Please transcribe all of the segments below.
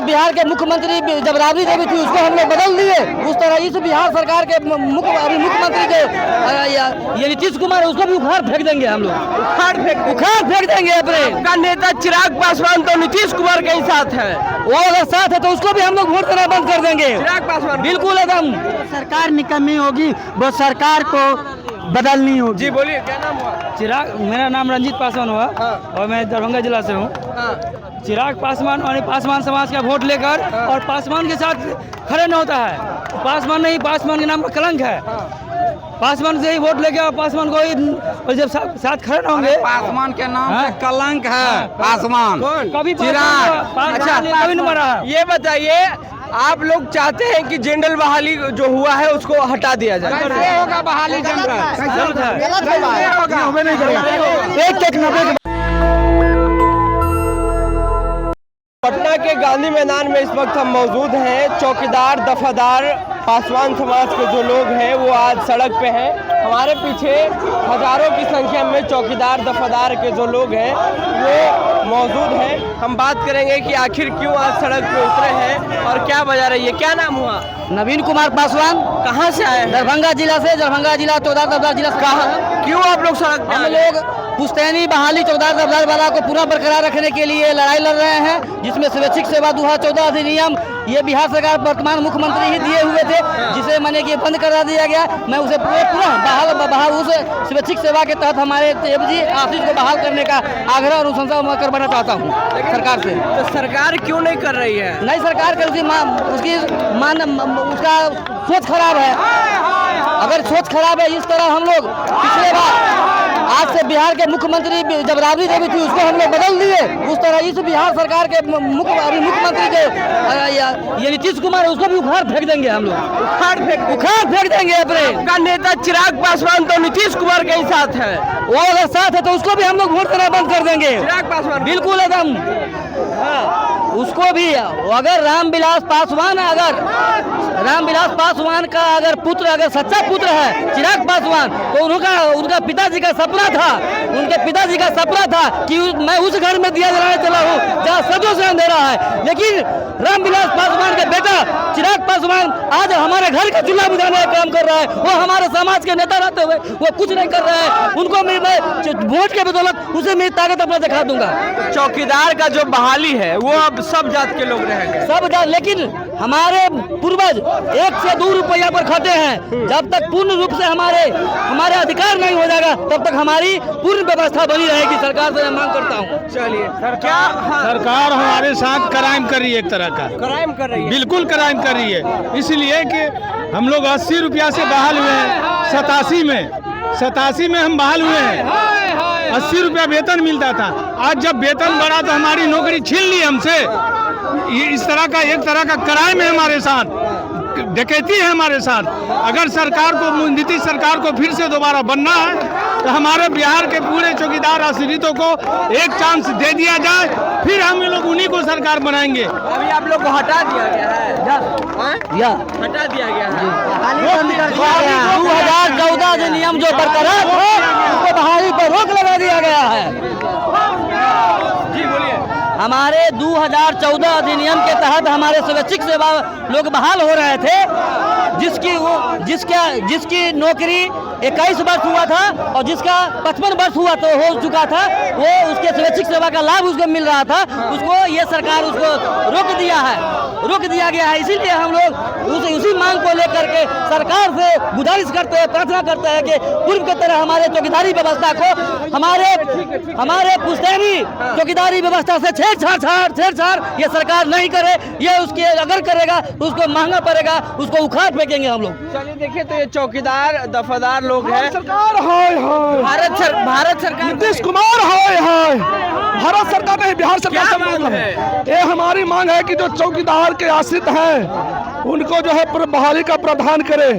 बिहार के मुख्यमंत्री जब राबड़ी देवी थी उसको हम लोग बदल दिए, उस तरह इस बिहार सरकार के मुख्यमंत्री जो ये नीतीश कुमार है उसको भी उखाड़ फेंक देंगे हम लोग, उखाड़ फेंक देंगे। अपने का नेता चिराग पासवान तो नीतीश कुमार के ही साथ है, वो अगर साथ है तो उसको भी हम लोग वोट देना बंद कर देंगे। चिराग पासवान बिल्कुल एकदम सरकार निकम्मी होगी, वो सरकार को बदलनी होगी। जी बोलिए, क्या नाम हुआ? चिराग, मेरा नाम रंजीत पासवान हुआ और मैं दरभंगा जिला से हूँ। चिराग पासवान और पासवान समाज का वोट लेकर और पासवान के साथ खड़े न होता है, पासवान नहीं, पासवान के नाम पर कलंक है। पासवान से ही वोट लेके और पासवान को ही जब साथ खड़े न होंगे। पासवान के नाम से कलंक है पासवान। कभी चिराग, अच्छा कभी नहीं मरा है। ये बताइए, आप लोग चाहते हैं कि जनरल बहाली जो हुआ है उसको हटा दिया जाए? कैसे होगा बहाली जनरल? पटना के गांधी मैदान में इस वक्त हम मौजूद हैं। चौकीदार दफादार पासवान समाज के जो लोग हैं वो आज सड़क पे हैं। हमारे पीछे हजारों की संख्या में चौकीदार दफादार के जो लोग हैं वो मौजूद हैं। हम बात करेंगे कि आखिर क्यों आज सड़क पे उतरे हैं और क्या वजह रही है। क्या नाम हुआ? नवीन कुमार पासवान। कहाँ से आए हैं? दरभंगा जिला से, दरभंगा जिला चौकीदार दफादार जिला से। कहाँ, क्यों आप लोग सड़क पे? हम लोग पुश्तैनी बहाली चौकीदार दफादार वाला को पुनः बरकरार रखने के लिए लड़ाई लड़ रहे हैं, जिसमें स्वैच्छिक सेवा 2014 अधिनियम ये बिहार सरकार वर्तमान मुख्यमंत्री ही दिए हुए थे, जिसे मैंने कि बंद करा दिया गया। मैं उसे पुनः बहाल उस स्वैच्छिक सेवा के तहत हमारे एफजी आशीष को बहाल करने का आग्रह और अनुशंसा करवाना चाहता हूँ सरकार से। तो सरकार क्यों नहीं कर रही है? नहीं, सरकार का उसका सोच खराब है। अगर सोच खराब है, इस तरह हम लोग पिछले बार आज से बिहार के मुख्यमंत्री जब राबड़ी देवी थी उसको हम लोग बदल दिए, उस तरह इस बिहार सरकार के मुख्यमंत्री जो ये नीतीश कुमार है उसको भी उखाड़ फेंक देंगे हम लोग, उखाड़ फेंक देंगे। अपने का नेता चिराग पासवान तो नीतीश कुमार के ही साथ है, वो अगर साथ है तो उसको भी हम लोग वोट देना बंद कर देंगे। चिराग पासवान बिल्कुल एकदम उसको भी। अगर रामविलास पासवान का अगर पुत्र, अगर सच्चा पुत्र है चिराग पासवान, तो उनका पिताजी का सपना था, उनके पिताजी का सपना था कि मैं उस घर में दिया जलाने चला हूँ जहाँ सदियों से अंधेरा है। लेकिन रामविलास पासवान के बेटा चिराग पासवान आज हमारे घर का चूल्हा बुझाने का काम कर रहा है। वो हमारे समाज के नेता रहते हुए वो कुछ नहीं कर रहा है। उनको मैं वोट के बदौलत उसे मेरी ताकत अपना दिखा दूंगा। चौकीदार का जो बहाली है वो अब सब जात के लोग रहेंगे, सब जात। लेकिन हमारे पूर्वज 1 से 2 रुपया पर खाते हैं। जब तक पूर्ण रूप से हमारे अधिकार नहीं हो जाएगा तब तक हमारी पूर्ण व्यवस्था बनी रहेगी। सरकार से मैं मांग करता हूँ। चलिए, सरकार हमारे साथ क्राइम कर रही है, एक तरह का क्राइम कर रही है। बिल्कुल क्राइम कर रही है। इसलिए कि हम लोग 80 रुपया से बहाल हुए हैं। 87 में हम बहाल हुए हैं। 80 रुपया वेतन मिलता था। आज जब वेतन बढ़ा तो हमारी नौकरी छीन ली हमसे। ये इस तरह का एक तरह का क्राइम है हमारे साथ, डकैती है हमारे साथ। अगर सरकार को, नीतीश सरकार को फिर से दोबारा बनना है तो हमारे बिहार के पूरे चौकीदार आश्रितों को एक चांस दे दिया जाए, फिर हम लोग उन्हीं को सरकार बनाएंगे। अभी आप लोग को हटा दिया गया है, हटा दिया गया है। 2014 अधिनियम जो बरकरार थे उसको बहाली पर रोक लगा दिया गया है। जी बोलिए। हमारे 2014 अधिनियम के तहत हमारे स्वैच्छिक सेवा लोग बहाल हो रहे थे, जिसकी नौकरी 21 वर्ष हुआ था और जिसका 55 वर्ष हुआ तो हो चुका था, वो उसके स्वैच्छिक सेवा का लाभ उसको मिल रहा था, उसको ये सरकार उसको रोक दिया गया है। इसीलिए हम लोग उसी मांग को लेकर के सरकार से गुजारिश करते हैं, प्रार्थना करते हैं कि पूर्व की तरह हमारे चौकीदारी व्यवस्था को, हमारे पुश्तैनी चौकीदारी व्यवस्था से छेड़छाड़ ये सरकार नहीं करे। ये उसके अगर करेगा तो उसको महंगा पड़ेगा, उसको उखाड़ फेंकेंगे हम लोग। चलिए देखिए, तो ये चौकीदार दफादार लोग हैं। सरकार हाय भारत सरकार नीतीश कुमार हाय भारत सरकार नहीं, बिहार सरकार क्या से मांग मतलब है? ये हमारी मांग है कि जो चौकीदार के आश्रित हैं उनको जो है बहाली का प्रावधान करे।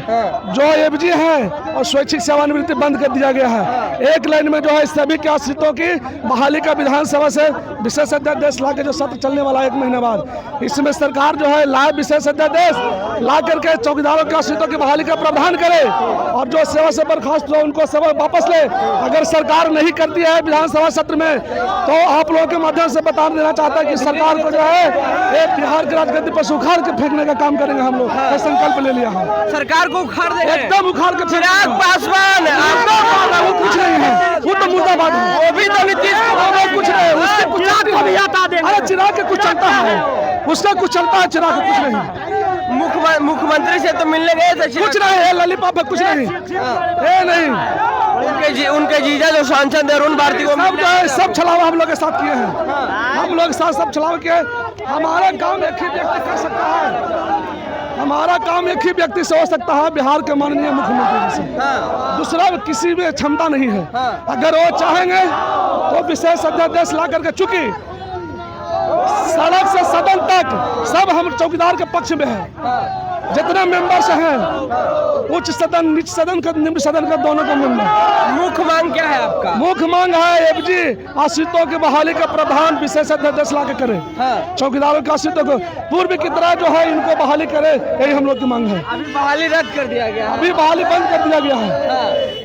जो एफजी हैं और स्वैच्छिक सेवानिवृत्ति बंद कर दिया गया है। एक लाइन में जो है सभी के आश्रितों की बहाली का विधानसभा से विशेष अध्यादेश ला के जो सत्र चलने वाला है 1 महीने बाद, इसमें सरकार जो है लाए विशेष अध्यादेश ला करके चौकीदारों के आश्रितों की बहाली का प्रावधान करे और जो सेवा से बर्खास्त हो उनको सेवा वापस ले। अगर सरकार नहीं करती है विधानसभा सत्र में तो आप लोगों के माध्यम से बता देना चाहता है कि सरकार को जो है एक बिहार की राजगद्दी पर उखाड़ के फेंकने का काम करेंगे। हम लोग संकल्प ले लिया है, सरकार को उखाड़ देंगे, एकदम उखाड़ के। चिराग पासवान वो कुछ नहीं है, वो तो मुर्दाबाद है, वो भी तो नीतीश वो कुछ नहीं है, उसके कुछ अरे चिराग के कुछ चलता है, उसका कुछ चलता है, चिराग के कुछ नहीं। मुख्यमंत्री से तो मिलने गए थे, कुछ नहीं है, लॉलीपॉप है, कुछ नहीं ये नहीं। उनके जीजा जो सांसद है अरुण भारती को सब जो है सब छलावा हम लोग के साथ किए हैं, हम लोग के साथ सब छलावा किए। हमारा काम एक ही व्यक्ति कर सकता है, हमारा काम एक ही व्यक्ति से हो सकता है, बिहार के माननीय मुख्यमंत्री से। दूसरा किसी में क्षमता नहीं है। अगर वो चाहेंगे तो विशेष अध्यादेश ला करके, चूंकि सड़क से सदन तक सब हम चौकीदार के पक्ष में हैं, जितने मेंबर्स हैं उच्च सदन नीच सदन का निम्न सदन का दोनों का मेंबर। मुख्य मांग क्या है आपका? मुख्य मांग है एफजी आश्रितों की बहाली का प्रावधान विशेष अध्यादेश ला के करे। चौकीदारों के आश्रितों को पूर्व की तरह जो है इनको बहाली करे, यही हम लोग की मांग है। अभी बहाली रद्द कर दिया गया, अभी बहाली बंद कर दिया गया है,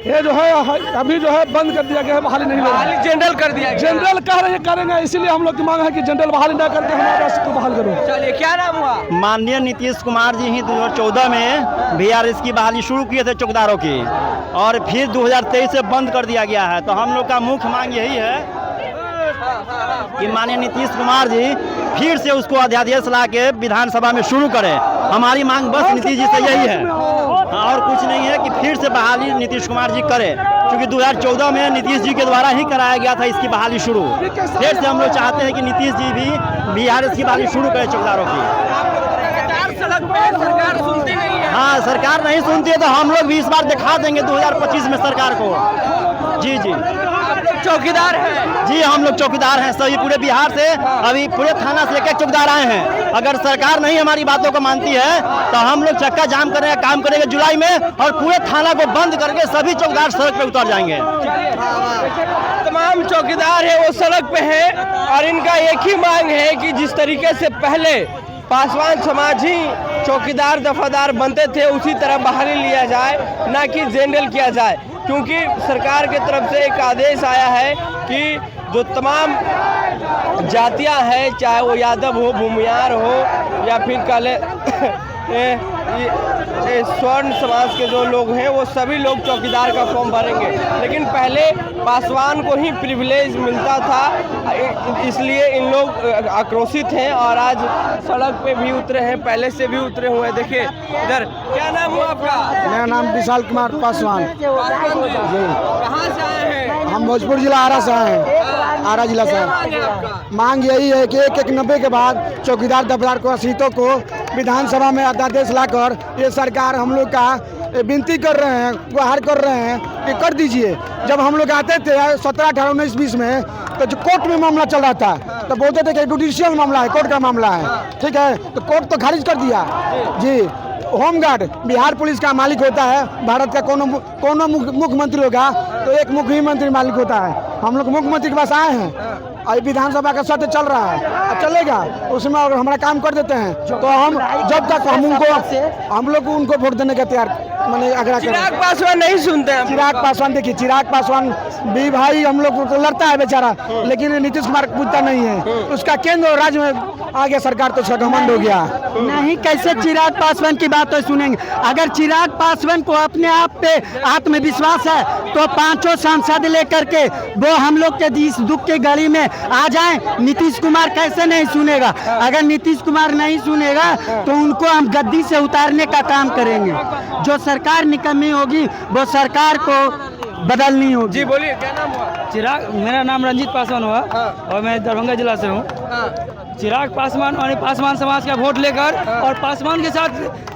ये जो है अभी जो है बंद कर दिया गया है, बहाली नहीं होगी, जनरल कर दिया गया। जनरल कह रहे करेंगे, इसीलिए हम लोग की मांग है कि जनरल बहाली न करके हमारे आश्रित को बहाल करो। चलिए, क्या नाम हुआ? माननीय नीतीश कुमार जी ही 2014 में बीआरएस की बहाली शुरू किए थे चौकीदारों की, और फिर 2023 से बंद कर दिया गया है। तो हम लोग का मुख्य मांग यही है कि माननीय नीतीश कुमार जी फिर से उसको अध्यादेश ला के विधानसभा में शुरू करें। हमारी मांग बस नीतीश जी से यही है, और कुछ नहीं है कि फिर से बहाली नीतीश कुमार जी करें, क्योंकि 2014 में नीतीश जी के द्वारा ही कराया गया था इसकी बहाली शुरू। फिर से हम लोग चाहते हैं कि नीतीश जी भी बीआरएस की बहाली शुरू करें चौकीदारों की। सड़क पे सरकार सुनती नहीं है। हाँ, सरकार नहीं सुनती है तो हम लोग भी इस बार दिखा देंगे 2025 में सरकार को। जी जी, आप लोग चौकीदार हैं? जी हम लोग चौकीदार हैं सभी, पूरे बिहार से, अभी पूरे थाना से एक चौकीदार आए हैं। अगर सरकार नहीं हमारी बातों को मानती है तो हम लोग चक्का जाम करने का काम करेंगे जुलाई में, और पूरे थाना को बंद करके सभी चौकीदार सड़क पे उतर जाएंगे। तमाम चौकीदार है वो सड़क पे है, और इनका एक ही मांग है कि जिस तरीके से पहले पासवान समाज ही चौकीदार दफादार बनते थे उसी तरह बहाली लिया जाए, ना कि जनरल किया जाए। क्योंकि सरकार की तरफ से एक आदेश आया है कि जो तमाम जातियां हैं, चाहे वो यादव हो, भूमियार हो, या फिर काले स्वर्ण समाज के जो लोग हैं वो सभी लोग चौकीदार का फॉर्म भरेंगे। लेकिन पहले पासवान को ही प्रिविलेज मिलता था, इसलिए इन लोग आक्रोशित हैं और आज सड़क पे भी उतरे हैं, पहले से भी उतरे हुए हैं। देखिए इधर, क्या नाम हुआ आपका? मेरा नाम विशाल कुमार पासवान। कहाँ से आए हैं? हम भोजपुर जिला आरा से आए हैं, आरा जिला से। मांग यही है कि 1/90 के बाद चौकीदार दफदार को आश्रितों को विधानसभा में अध्यादेश लाकर ये सरकार हम लोग का विनती कर रहे हैं, गुहार कर रहे हैं कि कर दीजिए। जब हम लोग आते थे 17, 18, 19, 20 में तो जो कोर्ट में मामला चल रहा था तो बोलते थे कि जुडिशियल मामला है, कोर्ट का मामला है, ठीक है, तो कोर्ट तो खारिज कर दिया। जी, होमगार्ड बिहार पुलिस का मालिक होता है, भारत का कोनो मुख्यमंत्री होगा तो एक मुख्यमंत्री मालिक होता है। हम लोग मुख्यमंत्री के पास आए हैं, अभी विधानसभा का सत्र चल रहा है, चलेगा उसमें अगर हमारा काम कर देते हैं तो हम जब तक हम लोग उनको वोट देने का तैयार मैंने आग्रह करें। चिराग पासवान नहीं सुनते हैं। चिराग पासवान, देखिए चिराग पासवान भी भाई हम लोग को लड़ता है बेचारा, लेकिन नीतीश कुमार पूछता नहीं है। उसका केंद्र और राज्य में आ गया सरकार तो उसका घमंड हो गया। नहीं, कैसे चिराग पासवान की बात तो सुनेंगे। अगर चिराग पासवान को अपने आप पे आत्मविश्वास है तो 5 सांसद लेकर के वो हम लोग के इस दुख की घड़ी में आ जाएं, नीतीश कुमार कैसे नहीं सुनेगा। अगर नीतीश कुमार नहीं सुनेगा तो उनको हम गद्दी से उतारने का काम करेंगे। जो सरकार निकम्मी होगी वो सरकार को बदलनी होगी। जी बोलिए, क्या नाम हुआ? चिराग, मेरा नाम रंजीत पासवान हुआ, और मैं दरभंगा जिला से हूँ। चिराग पासवान और पासवान समाज का वोट लेकर और पासवान के साथ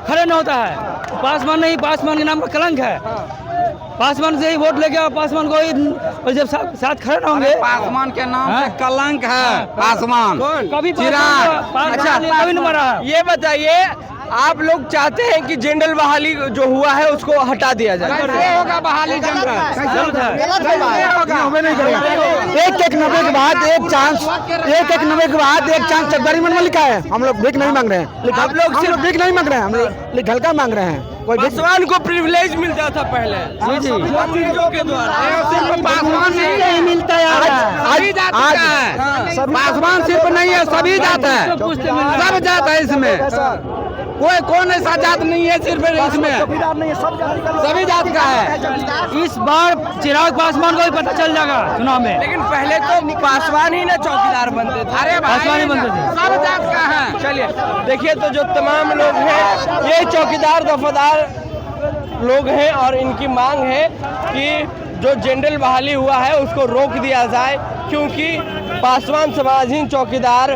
खड़े न होता है, पासवान नहीं, पासवान के नाम का कलंक है। पासवान से ही वोट लेके और पासवान को ही जब साथ खड़े न होंगे। पासवान के नाम से कलंक है। पासवान कौन? कभी चिराग, अच्छा कभी नहीं मरा है। ये बताइए, आप लोग चाहते हैं कि जनरल बहाली जो हुआ है उसको हटा दिया जाए। होगा बहाली जनरल 1-1-90 के बाद एक चांस 1-1-90 के बाद एक चांस चकदारी मन में लिखा है। हम लोग भीख नहीं मांग रहे हैं, आप लोग सिर्फ भीख नहीं मांग रहे हैं, हम लोग हल्का मांग रहे हैं। कोई पासवान को प्रिविलेज मिलता था पहले अंग्रेजों के द्वारा, पासवान नहीं मिलता है। पासवान सिर्फ नहीं है, सभी जात है, सब जात है इसमें। कोई कौन ऐसा जात नहीं है सिर्फ इसमें, सभी जात का है। इस बार चिराग पासवान को भी पता चल जाएगा चुनाव में। लेकिन पहले तो पासवान ही ना चौकीदार बनते थे। अरे पासवान ही बनते थे। सब जात का है। चलिए देखिए, तो जो तमाम लोग हैं ये चौकीदार दफादार लोग हैं और इनकी मांग है कि जो जनरल बहाली हुआ है उसको रोक दिया जाए, क्योंकि पासवान समाज ही चौकीदार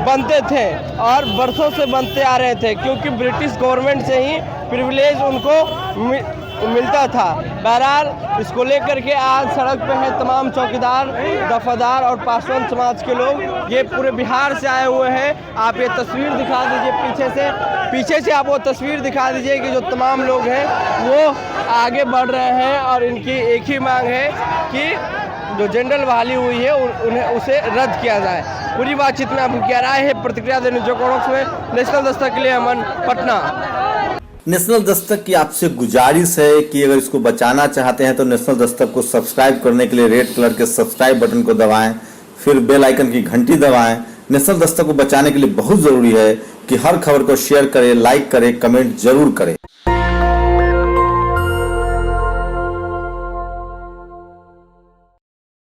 बनते थे और बरसों से बनते आ रहे थे, क्योंकि ब्रिटिश गवर्नमेंट से ही प्रिविलेज उनको मिलता था। बहरहाल इसको लेकर के आज सड़क पे है तमाम चौकीदार दफादार और पासवान समाज के लोग। ये पूरे बिहार से आए हुए हैं। आप ये तस्वीर दिखा दीजिए पीछे से आप वो तस्वीर दिखा दीजिए कि जो तमाम लोग हैं वो आगे बढ़ रहे हैं और इनकी एक ही मांग है कि जो जनरल बहाली हुई है उन्हें उसे रद्द किया जाए। पूरी बातचीत में आपकी क्या राय है, प्रतिक्रिया देने जो कोणों में। नेशनल दस्तक के लिए अमन, पटना। नेशनल दस्तक की आपसे गुजारिश है कि अगर इसको बचाना चाहते हैं तो नेशनल दस्तक को सब्सक्राइब करने के लिए रेड कलर के सब्सक्राइब बटन को दबाएं, फिर बेल आइकन की घंटी दबाएं। नेशनल दस्तक को बचाने के लिए बहुत जरूरी है कि हर खबर को शेयर करें, लाइक करें, कमेंट जरूर करें।